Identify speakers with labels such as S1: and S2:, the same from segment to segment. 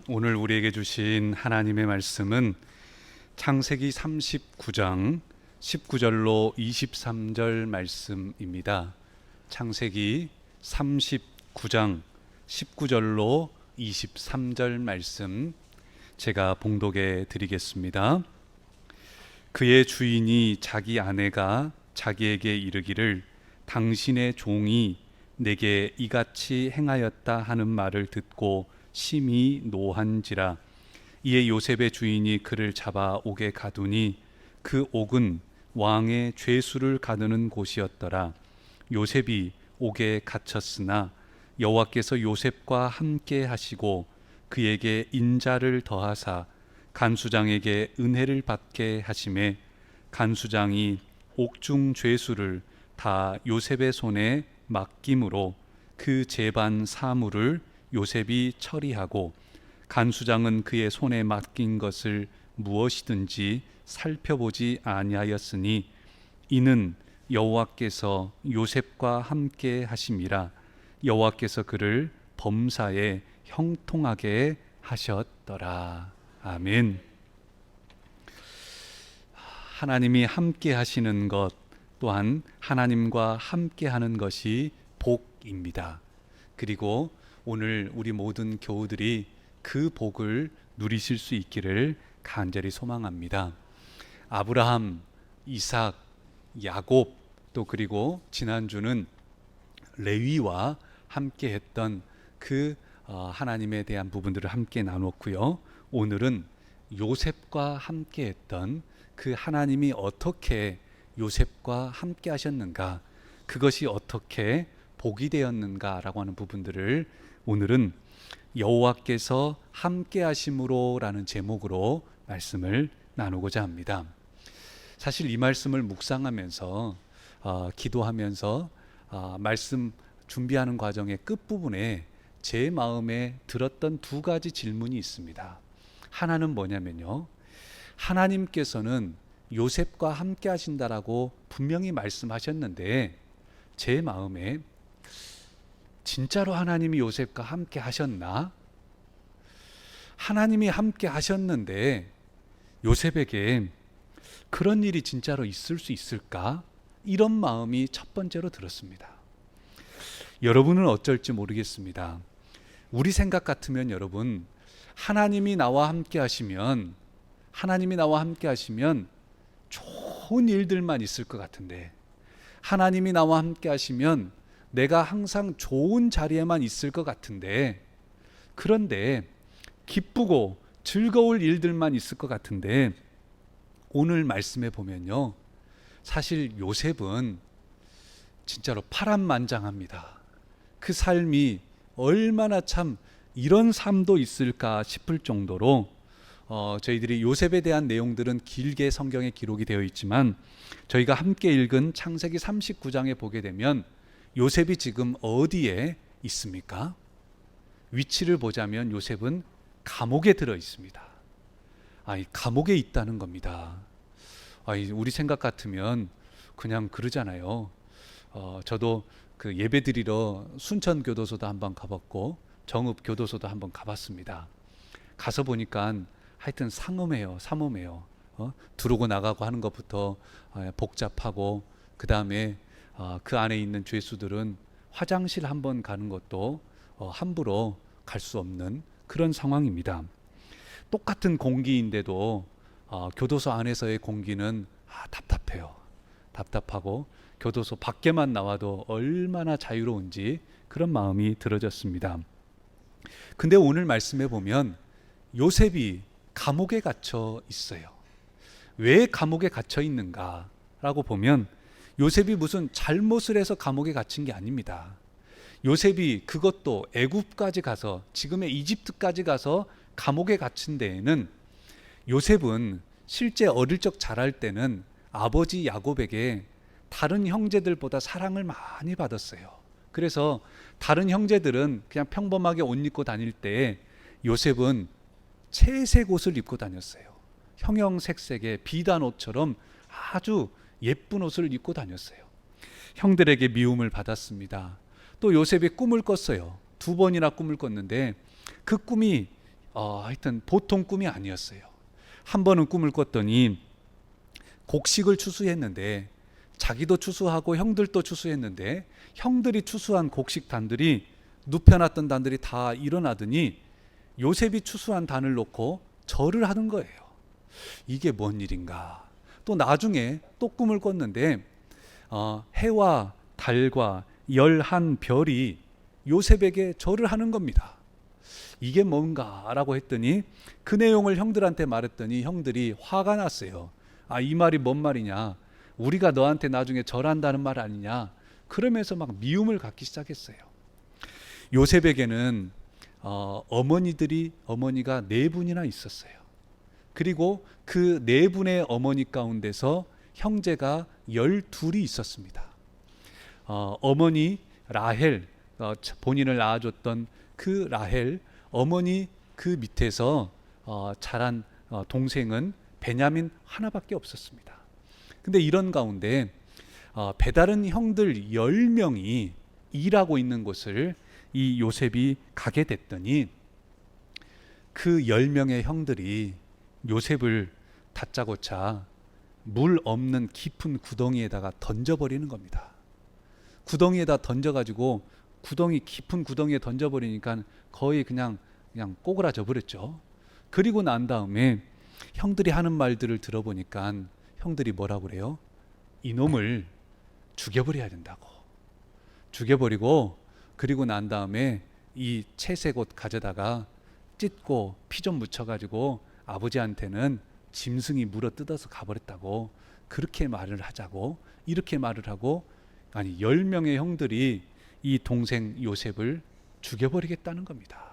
S1: 오늘 우리에게 주신 하나님의 말씀은 창세기 39장 19절로 23절 말씀입니다. 창세기 39장 19절로 23절 말씀 제가 봉독해 드리겠습니다. 그의 주인이 자기 아내가 자기에게 이르기를 당신의 종이 내게 이같이 행하였다 하는 말을 듣고 심히 노한지라. 이에 요셉의 주인이 그를 잡아 옥에 가두니 그 옥은 왕의 죄수를 가두는 곳이었더라. 요셉이 옥에 갇혔으나 여호와께서 요셉과 함께 하시고 그에게 인자를 더하사 간수장에게 은혜를 받게 하심에 간수장이 옥중 죄수를 다 요셉의 손에 맡김으로 그 재반 사물을 요셉이 처리하고 간수장은 그의 손에 맡긴 것을 무엇이든지 살펴보지 아니하였으니 이는 여호와께서 요셉과 함께 하심이라. 여호와께서 그를 범사에 형통하게 하셨더라. 아멘. 하나님이 함께 하시는 것 또한 하나님과 함께 하는 것이 복입니다. 그리고 오늘 우리 모든 교우들이 그 복을 누리실 수 있기를 간절히 소망합니다. 아브라함, 이삭, 야곱 또 그리고 지난주는 레위와 함께 했던 그 하나님에 대한 부분들을 함께 나눴고요. 오늘은 요셉과 함께 했던 그 하나님이 어떻게 요셉과 함께 하셨는가, 그것이 어떻게 복이 되었는가라고 하는 부분들을 오늘은 여호와께서 함께 하심으로 라는 제목으로 말씀을 나누고자 합니다. 사실 이 말씀을 묵상하면서 기도하면서 말씀 준비하는 과정의 끝부분에 제 마음에 들었던 두 가지 질문이 있습니다. 하나는 뭐냐면요, 하나님께서는 요셉과 함께 하신다라고 분명히 말씀하셨는데 제 마음에 진짜로 하나님이 요셉과 함께 하셨나? 하나님이 함께 하셨는데 요셉에게 그런 일이 진짜로 있을 수 있을까? 이런 마음이 첫 번째로 들었습니다. 여러분은 어쩔지 모르겠습니다. 우리 생각 같으면 여러분, 하나님이 나와 함께 하시면 좋은 일들만 있을 것 같은데, 하나님이 나와 함께 하시면 내가 항상 좋은 자리에만 있을 것 같은데, 그런데 기쁘고 즐거울 일들만 있을 것 같은데, 오늘 말씀에 보면요, 사실 요셉은 진짜로 파란만장합니다. 그 삶이 얼마나 참 이런 삶도 있을까 싶을 정도로 저희들이 요셉에 대한 내용들은 길게 성경에 기록이 되어 있지만 저희가 함께 읽은 창세기 39장에 보게 되면 요셉이 지금 어디에 있습니까? 위치를 보자면 요셉은 감옥에 들어 있습니다. 감옥에 있다는 겁니다. 우리 생각 같으면 그냥 그러잖아요. 저도 그 예배 드리러 순천 교도소도 한번 가봤고 정읍 교도소도 한번 가봤습니다. 가서 보니까 하여튼 삼엄해요. 들어오고 나가고 하는 것부터 복잡하고, 그 다음에 그 안에 있는 죄수들은 화장실 한번 가는 것도 함부로 갈 수 없는 그런 상황입니다. 똑같은 공기인데도 교도소 안에서의 공기는 답답하고 교도소 밖에만 나와도 얼마나 자유로운지 그런 마음이 들어졌습니다. 근데 오늘 말씀해 보면 요셉이 감옥에 갇혀 있어요. 왜 감옥에 갇혀 있는가 라고 보면 요셉이 무슨 잘못을 해서 감옥에 갇힌 게 아닙니다. 요셉이 그것도 애굽까지 가서, 지금의 이집트까지 가서 감옥에 갇힌 데에는, 요셉은 실제 어릴 적 자랄 때는 아버지 야곱에게 다른 형제들보다 사랑을 많이 받았어요. 그래서 다른 형제들은 그냥 평범하게 옷 입고 다닐 때 요셉은 채색 옷을 입고 다녔어요. 형형색색의 비단 옷처럼 아주 예쁜 옷을 입고 다녔어요. 형들에게 미움을 받았습니다. 또 요셉이 꿈을 꿨어요. 2번이나 꿈을 꿨는데 그 꿈이 하여튼 보통 꿈이 아니었어요. 한 번은 꿈을 꿨더니 곡식을 추수했는데, 자기도 추수하고 형들도 추수했는데, 형들이 추수한 곡식 단들이, 눕혀놨던 단들이 다 일어나더니 요셉이 추수한 단을 놓고 절을 하는 거예요. 이게 뭔 일인가. 또 나중에 또 꿈을 꿨는데 해와 달과 11별이 요셉에게 절을 하는 겁니다. 이게 뭔가라고 했더니 그 내용을 형들한테 말했더니 형들이 화가 났어요. 이 말이 뭔 말이냐, 우리가 너한테 나중에 절한다는 말 아니냐, 그러면서 막 미움을 갖기 시작했어요. 요셉에게는 어머니가 4분이나 있었어요. 그리고 그 4분의 어머니 가운데서 형제가 12이 있었습니다. 어머니 라헬, 본인을 낳아줬던 그 라헬 어머니 그 밑에서 자란 동생은 베냐민 하나밖에 없었습니다. 근데 이런 가운데 배다른 형들 10명이 일하고 있는 곳을 이 요셉이 가게 됐더니 그 10명의 형들이 요셉을 다짜고짜 물 없는 깊은 구덩이에다가 던져버리는 겁니다. 구덩이에다 던져가지고 깊은 구덩이에 던져버리니까 거의 그냥 꼬그라져 버렸죠. 그리고 난 다음에 형들이 하는 말들을 들어보니까 형들이 뭐라고 그래요? 이놈을 죽여버려야 된다고. 죽여버리고 그리고 난 다음에 이 채색 옷 가져다가 찢고 피 좀 묻혀가지고 아버지한테는 짐승이 물어 뜯어서 가버렸다고, 그렇게 말을 하자고, 이렇게 말을 하고 10명의 형들이 이 동생 요셉을 죽여버리겠다는 겁니다.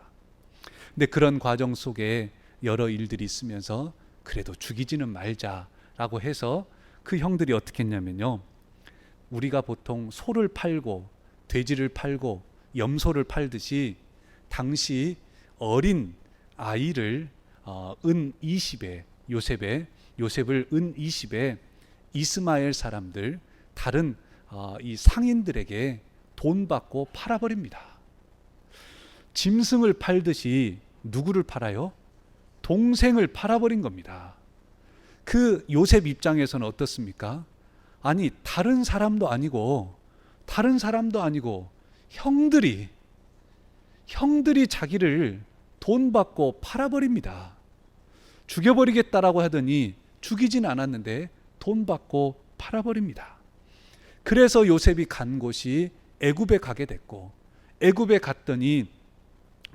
S1: 근데 그런 과정 속에 여러 일들이 있으면서 그래도 죽이지는 말자라고 해서 그 형들이 어떻게 했냐면요, 우리가 보통 소를 팔고 돼지를 팔고 염소를 팔듯이 당시 어린 아이를 은 20에 요셉을 은 20에 이스마엘 사람들, 다른 이 상인들에게 돈 받고 팔아버립니다. 짐승을 팔듯이 누구를 팔아요? 동생을 팔아버린 겁니다. 그 요셉 입장에서는 어떻습니까? 다른 사람도 아니고 형들이 자기를 돈 받고 팔아버립니다. 죽여버리겠다라고 하더니 죽이진 않았는데 돈 받고 팔아버립니다. 그래서 요셉이 간 곳이 애굽에 가게 됐고, 애굽에 갔더니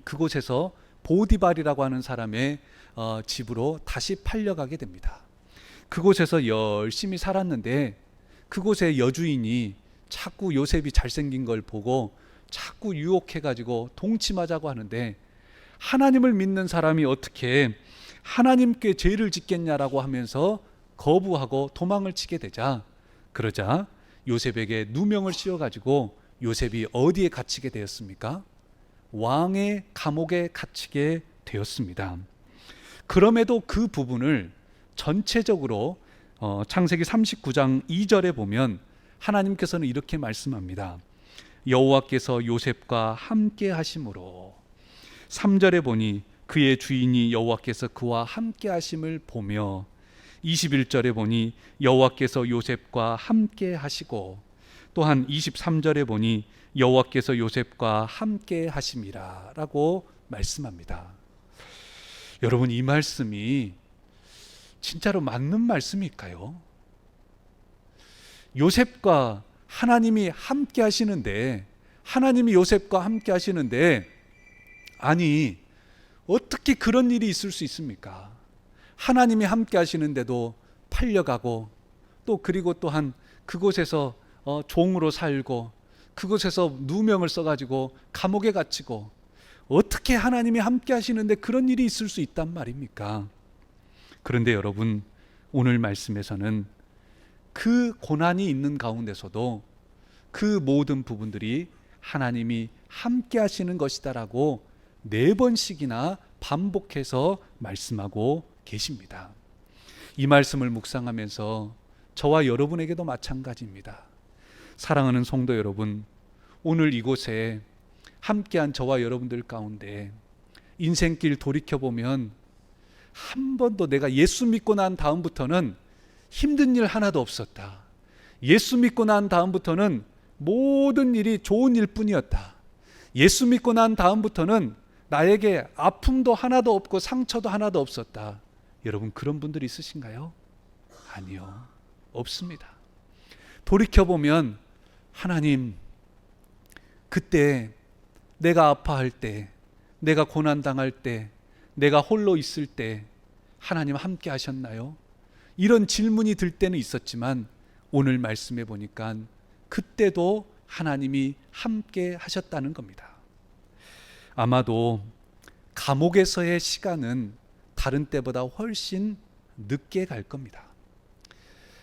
S1: 그곳에서 보디발이라고 하는 사람의 집으로 다시 팔려가게 됩니다. 그곳에서 열심히 살았는데 그곳의 여주인이 자꾸 요셉이 잘생긴 걸 보고 자꾸 유혹해가지고 동침하자고 하는데, 하나님을 믿는 사람이 어떻게 하나님께 죄를 짓겠냐라고 하면서 거부하고 도망을 치게 되자, 그러자 요셉에게 누명을 씌워가지고 요셉이 어디에 갇히게 되었습니까? 왕의 감옥에 갇히게 되었습니다. 그럼에도 그 부분을 전체적으로 창세기 39장 2절에 보면 하나님께서는 이렇게 말씀합니다. 여호와께서 요셉과 함께 하심으로. 3절에 보니 그의 주인이 여호와께서 그와 함께 하심을 보며, 21절에 보니 여호와께서 요셉과 함께 하시고, 또한 23절에 보니 여호와께서 요셉과 함께 하심이라 라고 말씀합니다. 여러분, 이 말씀이 진짜로 맞는 말씀일까요? 요셉과 하나님이 함께 하시는데, 하나님이 요셉과 함께 하시는데, 어떻게 그런 일이 있을 수 있습니까? 하나님이 함께 하시는데도 팔려가고, 그리고 또한 그곳에서 종으로 살고, 그곳에서 누명을 써가지고 감옥에 갇히고, 어떻게 하나님이 함께 하시는데 그런 일이 있을 수 있단 말입니까? 그런데 여러분, 오늘 말씀에서는 그 고난이 있는 가운데서도 그 모든 부분들이 하나님이 함께 하시는 것이다라고 4번씩이나 반복해서 말씀하고 계십니다. 이 말씀을 묵상하면서 저와 여러분에게도 마찬가지입니다. 사랑하는 성도 여러분, 오늘 이곳에 함께한 저와 여러분들 가운데 인생길 돌이켜보면 한 번도 내가 예수 믿고 난 다음부터는 힘든 일 하나도 없었다. 예수 믿고 난 다음부터는 모든 일이 좋은 일뿐이었다. 예수 믿고 난 다음부터는 나에게 아픔도 하나도 없고 상처도 하나도 없었다. 여러분, 그런 분들 있으신가요? 아니요, 없습니다. 돌이켜보면 하나님, 그때 내가 아파할 때, 내가 고난당할 때, 내가 홀로 있을 때 하나님 함께 하셨나요? 이런 질문이 들 때는 있었지만 오늘 말씀해 보니까 그때도 하나님이 함께 하셨다는 겁니다. 아마도 감옥에서의 시간은 다른 때보다 훨씬 늦게 갈 겁니다.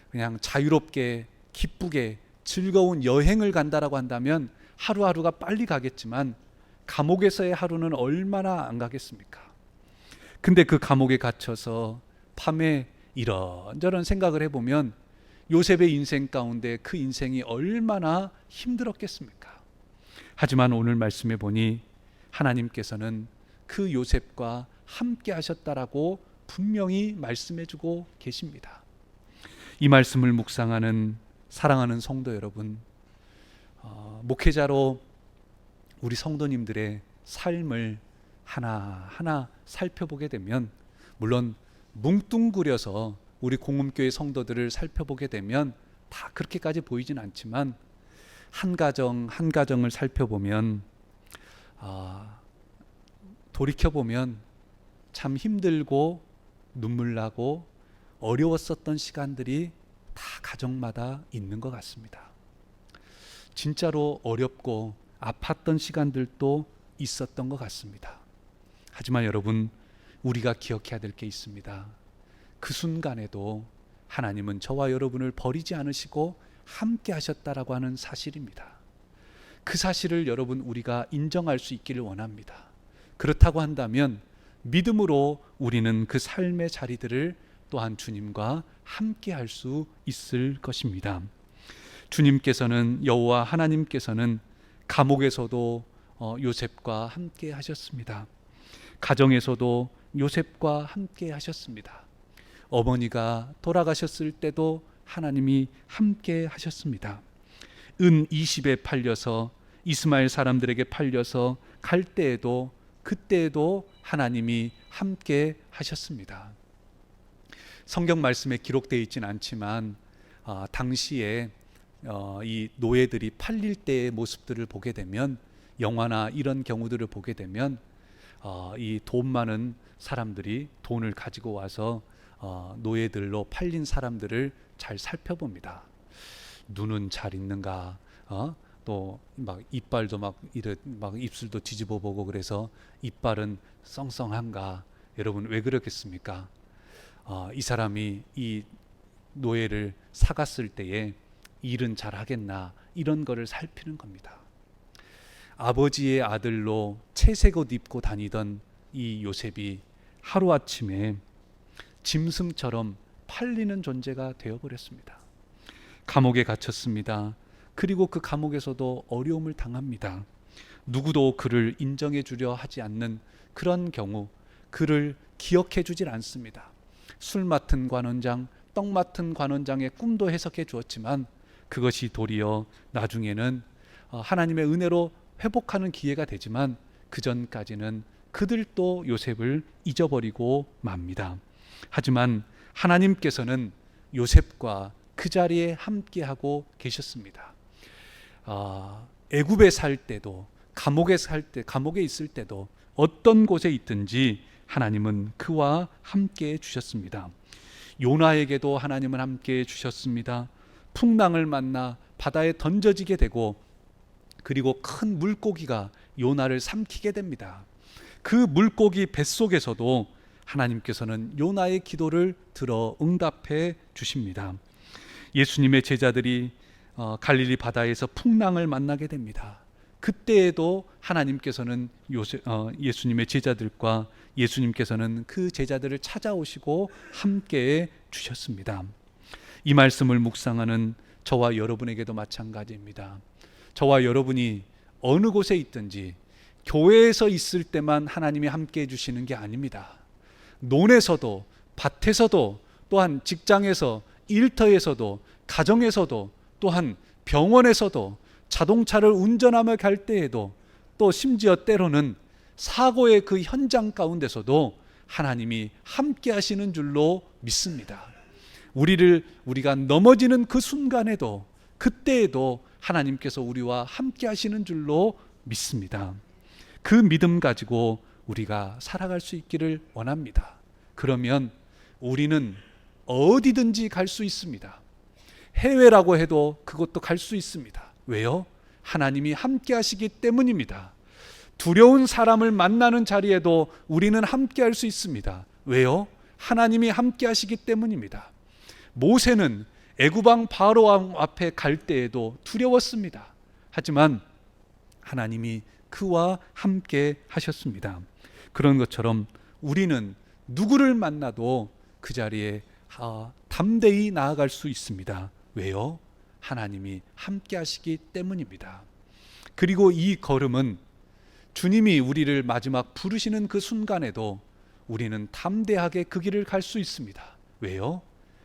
S1: 그냥 자유롭게 기쁘게 즐거운 여행을 간다라고 한다면 하루하루가 빨리 가겠지만 감옥에서의 하루는 얼마나 안 가겠습니까? 근데 그 감옥에 갇혀서 밤에 이런저런 생각을 해보면 요셉의 인생 가운데 그 인생이 얼마나 힘들었겠습니까? 하지만 오늘 말씀해 보니 하나님께서는 그 요셉과 함께 하셨다라고 분명히 말씀해 주고 계십니다. 이 말씀을 묵상하는 사랑하는 성도 여러분, 목회자로 우리 성도님들의 삶을 하나하나 살펴보게 되면, 물론 뭉뚱그려서 우리 공음교회 성도들을 살펴보게 되면 다 그렇게까지 보이진 않지만 한 가정 한 가정을 살펴보면 돌이켜보면 참 힘들고 눈물 나고 어려웠었던 시간들이 다 가정마다 있는 것 같습니다. 진짜로 어렵고 아팠던 시간들도 있었던 것 같습니다. 하지만 여러분, 우리가 기억해야 될 게 있습니다. 그 순간에도 하나님은 저와 여러분을 버리지 않으시고 함께 하셨다라고 하는 사실입니다. 그 사실을 여러분, 우리가 인정할 수 있기를 원합니다. 그렇다고 한다면 믿음으로 우리는 그 삶의 자리들을 또한 주님과 함께 할 수 있을 것입니다. 주님께서는, 여호와 하나님께서는 감옥에서도 요셉과 함께 하셨습니다. 가정에서도 요셉과 함께 하셨습니다. 어머니가 돌아가셨을 때도 하나님이 함께 하셨습니다. 은 20에 팔려서 이스마엘 사람들에게 팔려서 갈 때에도, 그때에도 하나님이 함께 하셨습니다. 성경 말씀에 기록되어 있지는 않지만 당시에 이 노예들이 팔릴 때의 모습들을 보게 되면, 영화나 이런 경우들을 보게 되면 이 돈 많은 사람들이 돈을 가지고 와서 노예들로 팔린 사람들을 잘 살펴봅니다. 눈은 잘 있는가, 또 막 이빨도 막 입술도 뒤집어 보고, 그래서 이빨은 썽썽한가. 여러분, 왜 그렇겠습니까? 이 사람이 이 노예를 사갔을 때에 일은 잘 하겠나, 이런 거를 살피는 겁니다. 아버지의 아들로 채색 옷 입고 다니던 이 요셉이 하루아침에 짐승처럼 팔리는 존재가 되어버렸습니다. 감옥에 갇혔습니다. 그리고 그 감옥에서도 어려움을 당합니다. 누구도 그를 인정해 주려 하지 않는 그런 경우, 그를 기억해 주질 않습니다. 술 맡은 관원장, 떡 맡은 관원장의 꿈도 해석해 주었지만 그것이 도리어 나중에는 하나님의 은혜로 회복하는 기회가 되지만 그 전까지는 그들도 요셉을 잊어버리고 맙니다. 하지만 하나님께서는 요셉과 그 자리에 함께하고 계셨습니다. 애굽에 살 때도, 감옥에 있을 때도, 어떤 곳에 있든지 하나님은 그와 함께 주셨습니다. 요나에게도 하나님은 함께 주셨습니다. 풍랑을 만나 바다에 던져지게 되고, 그리고 큰 물고기가 요나를 삼키게 됩니다. 그 물고기 뱃속에서도 하나님께서는 요나의 기도를 들어 응답해 주십니다. 예수님의 제자들이 갈릴리 바다에서 풍랑을 만나게 됩니다. 그때에도 하나님께서는 예수님의 제자들과 예수님께서는 그 제자들을 찾아오시고 함께 주셨습니다. 이 말씀을 묵상하는 저와 여러분에게도 마찬가지입니다. 저와 여러분이 어느 곳에 있든지 교회에서 있을 때만 하나님이 함께 해주시는 게 아닙니다. 논에서도, 밭에서도, 또한 직장에서, 일터에서도, 가정에서도, 또한 병원에서도, 자동차를 운전하며 갈 때에도, 또 심지어 때로는 사고의 그 현장 가운데서도 하나님이 함께 하시는 줄로 믿습니다. 우리가 넘어지는 그 순간에도, 그때에도 하나님께서 우리와 함께 하시는 줄로 믿습니다. 그 믿음 가지고 우리가 살아갈 수 있기를 원합니다. 그러면 우리는 어디든지 갈 수 있습니다. 해외라고 해도 그것도 갈 수 있습니다. 왜요? 하나님이 함께 하시기 때문입니다. 두려운 사람을 만나는 자리에도 우리는 함께 할 수 있습니다. 왜요? 하나님이 함께 하시기 때문입니다. 모세는 애굽왕 바로왕 앞에 갈 때에도 두려웠습니다. 하지만 하나님이 그와 함께 하셨습니다. 그런 것처럼 우리는 누구를 만나도 그 자리에 담대히 나아갈 수 있습니다. 왜요? 하나님이 함께 하시기 때문입니다. 그리고 이 걸음은 주님이 우리를 마지막 부르시는 그 순간에도 우리는 담대하게 그 길을 갈 수 있습니다. 왜요?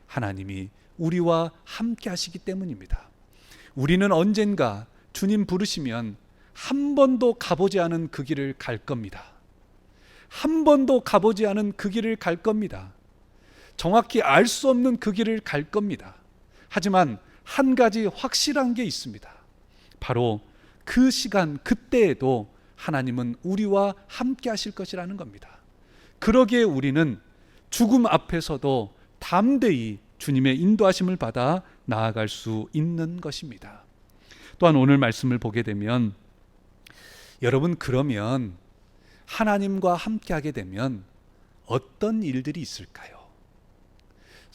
S1: 하나님이 우리와 함께 하시기 때문입니다. 우리는 언젠가 주님 부르시면 한 번도 가보지 않은 그 길을 갈 겁니다. 한 번도 가보지 않은 그 길을 갈 겁니다. 정확히 알 수 없는 그 길을 갈 겁니다. 하지만 한 가지 확실한 게 있습니다. 바로 그 시간 그때에도 하나님은 우리와 함께 하실 것이라는 겁니다. 그러기에 우리는 죽음 앞에서도 담대히 주님의 인도하심을 받아 나아갈 수 있는 것입니다. 또한 오늘 말씀을 보게 되면 여러분, 그러면 하나님과 함께 하게 되면 어떤 일들이 있을까요?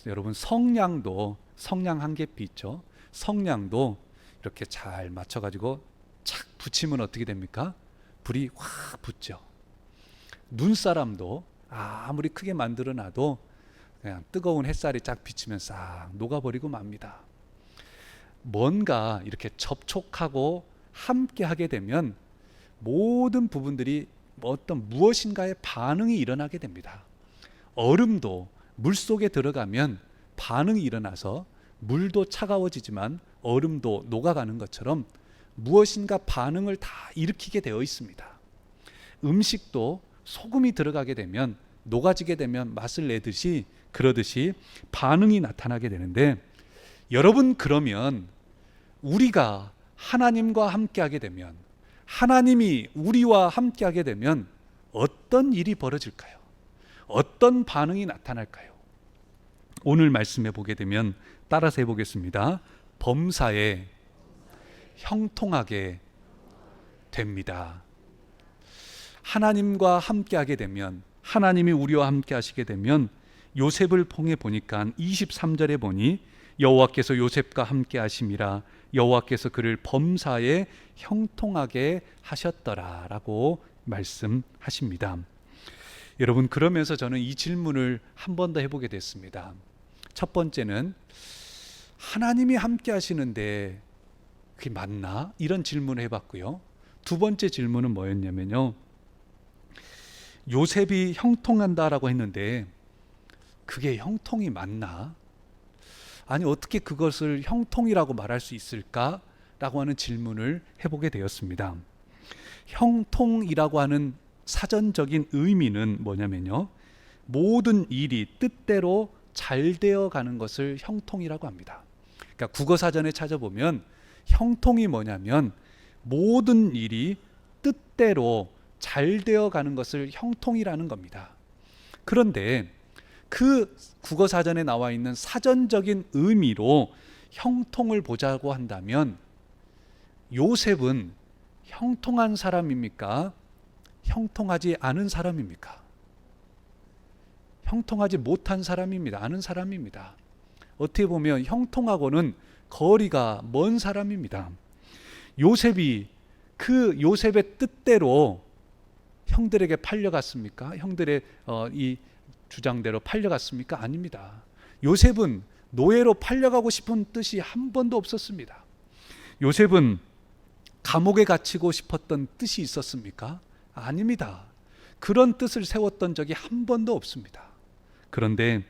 S1: 여러분, 성냥도 성냥 한 개피 있죠. 성냥도 이렇게 잘 맞춰가지고 착 붙이면 어떻게 됩니까? 불이 확 붙죠. 눈사람도 아무리 크게 만들어 놔도 그냥 뜨거운 햇살이 쫙 비치면 싹 녹아버리고 맙니다. 뭔가 이렇게 접촉하고 함께 하게 되면 모든 부분들이 어떤 무엇인가의 반응이 일어나게 됩니다. 얼음도 물속에 들어가면 반응이 일어나서 물도 차가워지지만 얼음도 녹아가는 것처럼 무엇인가 반응을 다 일으키게 되어 있습니다. 음식도 소금이 들어가게 되면 녹아지게 되면 맛을 내듯이 그러듯이 반응이 나타나게 되는데, 여러분, 그러면 우리가 하나님과 함께하게 되면, 하나님이 우리와 함께하게 되면 어떤 일이 벌어질까요? 어떤 반응이 나타날까요? 오늘 말씀해 보게 되면 따라서 해보겠습니다. 범사에 형통하게 됩니다. 하나님과 함께하게 되면, 하나님이 우리와 함께 하시게 되면, 요셉을 통해 보니까 23절에 보니 여호와께서 요셉과 함께 하심이라 여호와께서 그를 범사에 형통하게 하셨더라 라고 말씀하십니다. 여러분, 그러면서 저는 이 질문을 한 번 더 해보게 됐습니다. 첫 번째는 하나님이 함께 하시는데 그게 맞나? 이런 질문을 해봤고요. 두 번째 질문은 뭐였냐면요, 요셉이 형통한다라고 했는데 그게 형통이 맞나? 아니, 어떻게 그것을 형통이라고 말할 수 있을까라고 하는 질문을 해보게 되었습니다. 형통이라고 하는 사전적인 의미는 뭐냐면요, 모든 일이 뜻대로 잘 되어 가는 것을 형통이라고 합니다. 그러니까 국어사전에 찾아보면 형통이 뭐냐면 모든 일이 뜻대로 잘 되어 가는 것을 형통이라는 겁니다. 그런데 그 국어사전에 나와 있는 사전적인 의미로 형통을 보자고 한다면 요셉은 형통한 사람입니까? 형통하지 않은 사람입니까? 형통하지 못한 사람입니다. 않은 사람입니다. 어떻게 보면 형통하고는 거리가 먼 사람입니다. 요셉이 그 요셉의 뜻대로 형들에게 팔려갔습니까? 형들의 이 주장대로 팔려갔습니까? 아닙니다. 요셉은 노예로 팔려가고 싶은 뜻이 한 번도 없었습니다. 요셉은 감옥에 갇히고 싶었던 뜻이 있었습니까? 아닙니다. 그런 뜻을 세웠던 적이 한 번도 없습니다. 그런데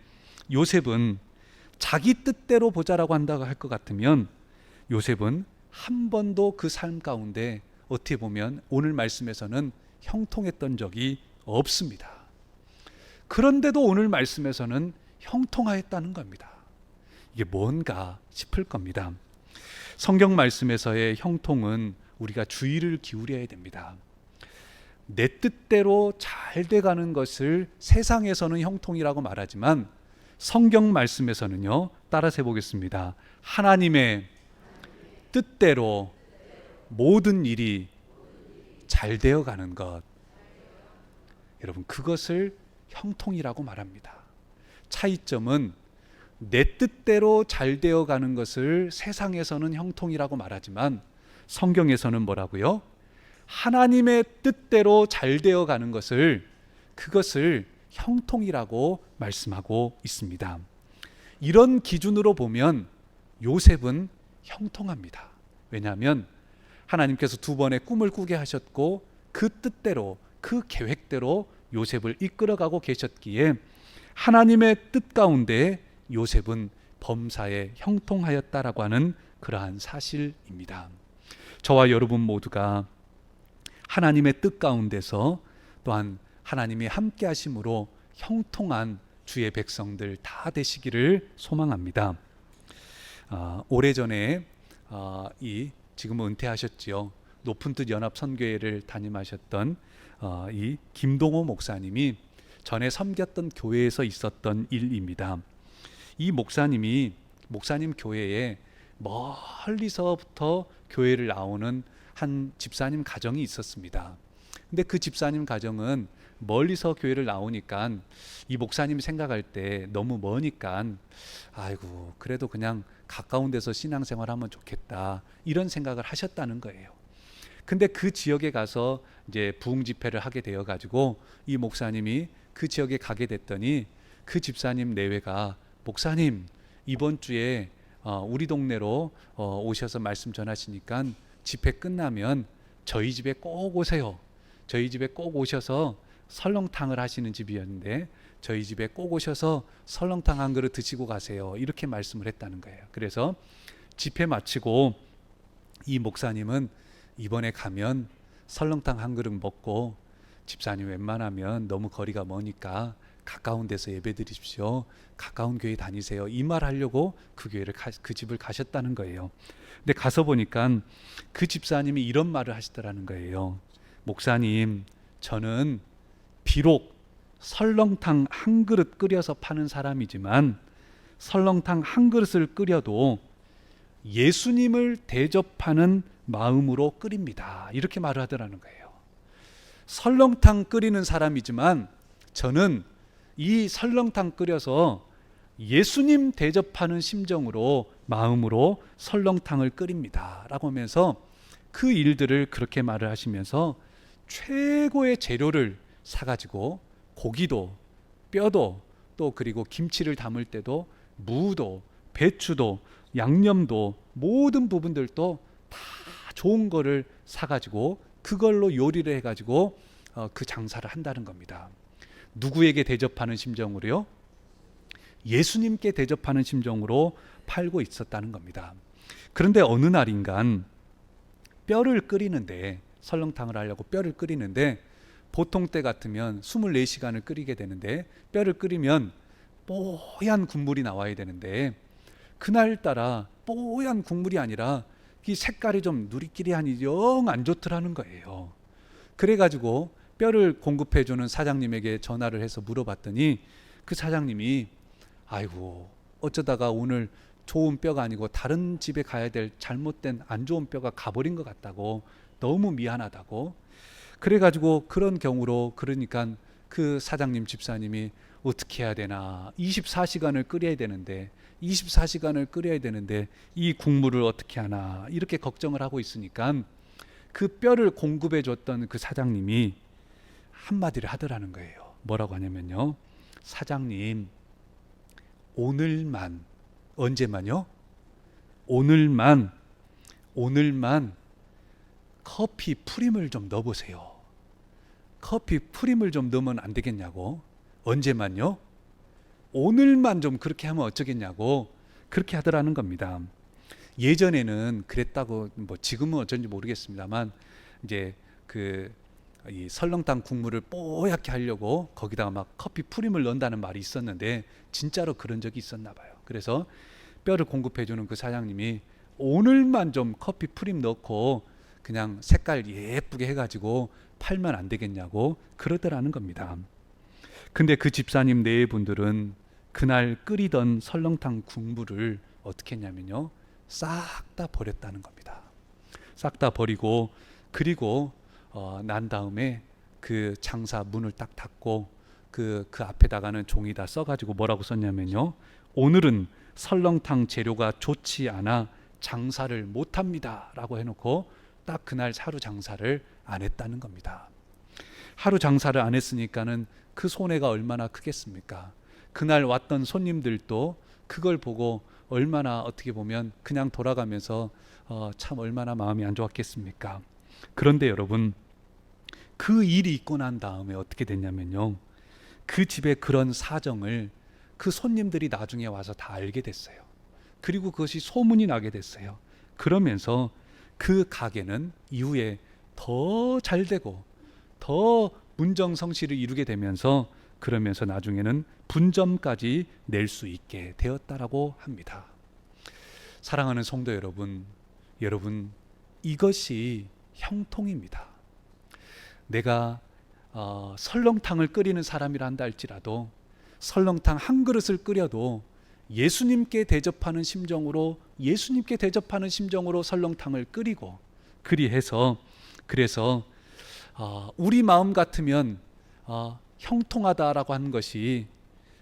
S1: 요셉은 자기 뜻대로 보자라고 한다고 할 것 같으면 요셉은 한 번도 그 삶 가운데 어떻게 보면 오늘 말씀에서는 형통했던 적이 없습니다. 그런데도 오늘 말씀에서는 형통하였다는 겁니다. 이게 뭔가 싶을 겁니다. 성경 말씀에서의 형통은 우리가 주의를 기울여야 됩니다. 내 뜻대로 잘 돼가는 것을 세상에서는 형통이라고 말하지만 성경 말씀에서는요, 따라서 해보겠습니다. 하나님의 뜻대로 모든 일이 잘 되어가는 것, 여러분 그것을 형통이라고 말합니다. 차이점은 내 뜻대로 잘 되어가는 것을 세상에서는 형통이라고 말하지만 성경에서는 뭐라고요? 하나님의 뜻대로 잘 되어가는 것을, 그것을 형통이라고 말씀하고 있습니다. 이런 기준으로 보면 요셉은 형통합니다. 왜냐하면 하나님께서 두 번의 꿈을 꾸게 하셨고 그 뜻대로, 그 계획대로 요셉을 이끌어가고 계셨기에 하나님의 뜻 가운데 요셉은 범사에 형통하였다라고 하는 그러한 사실입니다. 저와 여러분 모두가 하나님의 뜻 가운데서 또한 하나님이 함께 하심으로 형통한 주의 백성들 다 되시기를 소망합니다. 오래전에 지금은 은퇴하셨지요. 높은 뜻 연합 선교회를 담임하셨던 이 김동호 목사님이 전에 섬겼던 교회에서 있었던 일입니다. 이 목사님이 목사님 교회에 멀리서부터 교회를 나오는 한 집사님 가정이 있었습니다. 근데 그 집사님 가정은 멀리서 교회를 나오니까 이 목사님이 생각할 때 너무 머니까 아이고 그래도 그냥 가까운 데서 신앙생활하면 좋겠다 이런 생각을 하셨다는 거예요. 근데 그 지역에 가서 이제 부흥 집회를 하게 되어 가지고 이 목사님이 그 지역에 가게 됐더니 그 집사님 내외가 목사님 이번 주에 우리 동네로 오셔서 말씀 전하시니까 집회 끝나면 저희 집에 꼭 오세요. 저희 집에 꼭 오셔서 설렁탕을 하시는 집이었는데 저희 집에 꼭 오셔서 설렁탕 한 그릇 드시고 가세요. 이렇게 말씀을 했다는 거예요. 그래서 집회 마치고 이 목사님은 이번에 가면 설렁탕 한 그릇 먹고 집사님 웬만하면 너무 거리가 머니까 가까운 데서 예배 드리십시오. 가까운 교회 다니세요. 이 말 하려고 그 집을 가셨다는 거예요. 근데 가서 보니까 그 집사님이 이런 말을 하시더라는 거예요. 목사님, 저는 비록 설렁탕 한 그릇 끓여서 파는 사람이지만 설렁탕 한 그릇을 끓여도 예수님을 대접하는 마음으로 끓입니다. 이렇게 말을 하더라는 거예요. 설렁탕 끓이는 사람이지만 저는 이 설렁탕 끓여서 예수님 대접하는 심정으로 마음으로 설렁탕을 끓입니다 라고 하면서 그 일들을 그렇게 말을 하시면서 최고의 재료를 사가지고 고기도 뼈도 또 그리고 김치를 담을 때도 무도 배추도 양념도 모든 부분들도 다 좋은 거를 사가지고 그걸로 요리를 해가지고 그 장사를 한다는 겁니다. 누구에게 대접하는 심정으로요? 예수님께 대접하는 심정으로 팔고 있었다는 겁니다. 그런데 어느 날인간 뼈를 끓이는데 설렁탕을 하려고 뼈를 끓이는데 보통 때 같으면 24시간을 끓이게 되는데 뼈를 끓이면 뽀얀 국물이 나와야 되는데 그날따라 뽀얀 국물이 아니라 이 색깔이 좀 누리끼리하니 영 안 좋더라는 거예요. 그래가지고 뼈를 공급해주는 사장님에게 전화를 해서 물어봤더니 그 사장님이 아이고 어쩌다가 오늘 좋은 뼈가 아니고 다른 집에 가야 될 잘못된 안 좋은 뼈가 가버린 것 같다고 너무 미안하다고 그래가지고 그런 경우로 그러니까 그 사장님 집사님이 어떻게 해야 되나 24시간을 끓여야 되는데 이 국물을 어떻게 하나 이렇게 걱정을 하고 있으니까 그 뼈를 공급해 줬던 그 사장님이 한마디를 하더라는 거예요. 뭐라고 하냐면요. 사장님 오늘만 언제만요? 오늘만 커피 프림을 좀 넣어보세요. 커피 프림을 좀 넣으면 안 되겠냐고. 언제만요? 오늘만 좀 그렇게 하면 어쩌겠냐고 그렇게 하더라는 겁니다. 예전에는 그랬다고, 뭐 지금은 어쩐지 모르겠습니다만, 이제 이 설렁탕 국물을 뽀얗게 하려고 거기다가 막 커피 프림을 넣는다는 말이 있었는데 진짜로 그런 적이 있었나 봐요. 그래서 뼈를 공급해주는 그 사장님이 오늘만 좀 커피 프림 넣고 그냥 색깔 예쁘게 해가지고 팔면 안 되겠냐고 그러더라는 겁니다. 근데 그 집사님 네 분들은 그날 끓이던 설렁탕 국물을 어떻게 했냐면요, 싹 다 버렸다는 겁니다. 싹 다 버리고, 그리고 난 다음에 그 장사 문을 딱 닫고 그 앞에다가는 종이다 써가지고 뭐라고 썼냐면요, 오늘은 설렁탕 재료가 좋지 않아 장사를 못합니다 라고 해놓고 딱 그날 하루 장사를 안 했다는 겁니다. 하루 장사를 안 했으니까는 그 손해가 얼마나 크겠습니까? 그날 왔던 손님들도 그걸 보고 얼마나, 어떻게 보면 그냥 돌아가면서 참 얼마나 마음이 안 좋았겠습니까? 그런데 여러분, 그 일이 있고 난 다음에 어떻게 됐냐면요, 그 집의 그런 사정을 그 손님들이 나중에 와서 다 알게 됐어요. 그리고 그것이 소문이 나게 됐어요. 그러면서 그 가게는 이후에 더 잘되고 더 문정성시를 이루게 되면서, 그러면서 나중에는 분점까지 낼 수 있게 되었다라고 합니다. 사랑하는 성도 여러분, 이것이 형통입니다. 내가 설렁탕을 끓이는 사람이라 한다 할지라도, 설렁탕 한 그릇을 끓여도 예수님께 대접하는 심정으로 설렁탕을 끓이고, 그리해서, 그래서 우리 마음 같으면 형통하다라고 하는 것이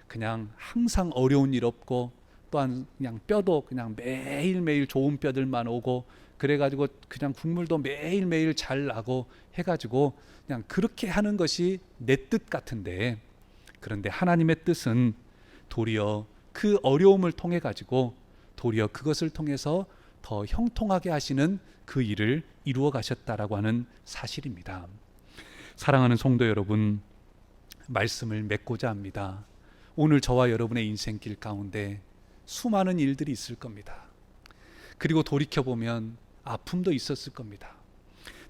S1: 그냥 항상 어려운 일 없고, 또한 그냥 뼈도 그냥 매일매일 좋은 뼈들만 오고, 그래가지고 그냥 국물도 매일매일 잘 나고 해가지고 그냥 그렇게 하는 것이 내 뜻 같은데, 그런데 하나님의 뜻은 도리어 그 어려움을 통해 가지고, 도리어 그것을 통해서 더 형통하게 하시는 그 일을 이루어 가셨다라고 하는 사실입니다. 사랑하는 성도 여러분, 말씀을 맺고자 합니다. 오늘 저와 여러분의 인생길 가운데 수많은 일들이 있을 겁니다. 그리고 돌이켜보면 아픔도 있었을 겁니다.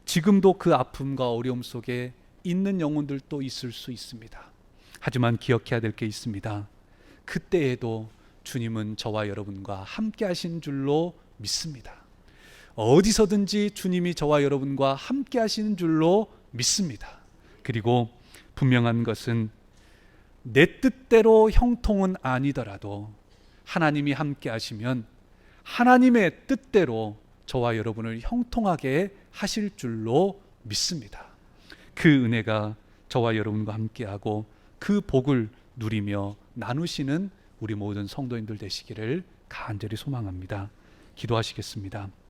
S1: 지금도 그 아픔과 어려움 속에 있는 영혼들도 있을 수 있습니다. 하지만 기억해야 될 게 있습니다. 그때에도 주님은 저와 여러분과 함께 하신 줄로 믿습니다. 어디서든지 주님이 저와 여러분과 함께 하시는 줄로 믿습니다. 그리고 분명한 것은 내 뜻대로 형통은 아니더라도 하나님이 함께 하시면 하나님의 뜻대로 저와 여러분을 형통하게 하실 줄로 믿습니다. 그 은혜가 저와 여러분과 함께하고 그 복을 누리며 나누시는 우리 모든 성도님들 되시기를 간절히 소망합니다. 기도하시겠습니다.